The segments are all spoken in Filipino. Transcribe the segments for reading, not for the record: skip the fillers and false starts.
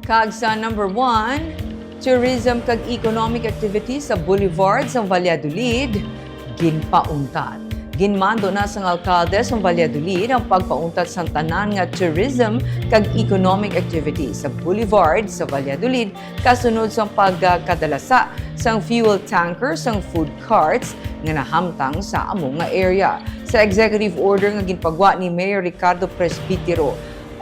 Kag sa number 1, tourism kag economic activities sa Boulevard sa Valladolid, Ginpauntat. Ginmando na sang alkalde sa Valladolid ang pagpauntat sa tanan nga tourism kag economic activities sa Boulevard sa Valladolid kasunod sa pagkadalasa sang fuel tanker sang food carts nga nahamtang sa among nga area. Sa executive order nga ginpagwa ni Mayor Ricardo Presbitero,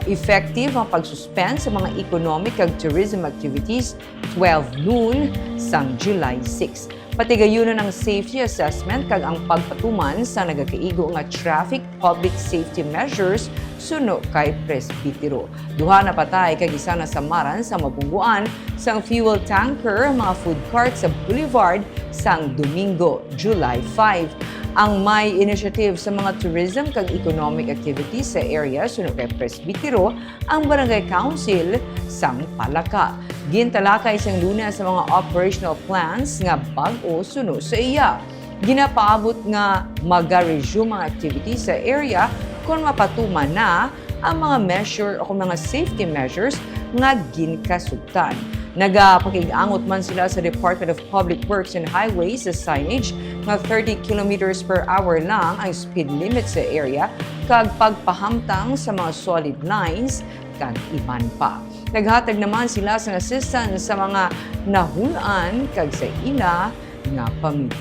effective ang pagsuspend sa mga economic ag tourism activities 12 noon sang July 6. Patigayunan ang safety assessment kag ang pagpatuman sa nagakaigo nga traffic public safety measures suno kay Presbitero. Duha na patay kag isa na samaran sa mabungguan sang fuel tanker mga food cart sa Boulevard sang Domingo, July 5. Ang may initiative sa mga tourism kag economic activities sa area suno kay Presbitero ang Barangay Council sang Palaka. Gintalakay sang Lunes sa mga operational plans nga bag-o suno sa iya. Ginapaabot nga maga-resume ang activities sa area kung mapatuman na ang mga measure o mga safety measures nga ginkasugtan. Nagapakig-angot man sila sa Department of Public Works and Highways sa signage nga 30 kilometers per hour lang ang speed limit sa area kag pagpahamtang sa mga solid lines kag iban pa. Naghatag naman sila sa assistance sa mga nahulaan kag sa ila nga pamilya.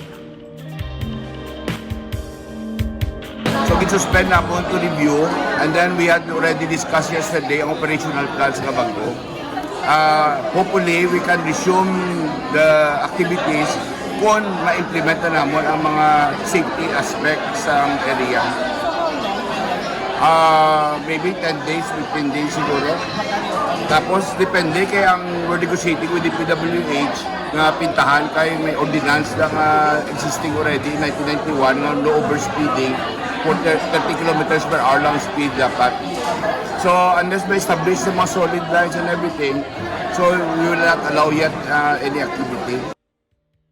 So, suspend na po to review and then we had already discussed yesterday ang operational plans nga bago. Hopefully, we can resume the activities kung ma-implement na naman ang mga safety aspects sa area. Maybe 10 days, 15 days siguro. Tapos, depende kay ang we're negotiating with the PWH nga pintahan kay may ordinance na existing already 1991 nga no overspeeding for 30 kilometers per hour lang speed dapat. So, unless may establish the mga solid lines and everything, so we will not allow yet any activity.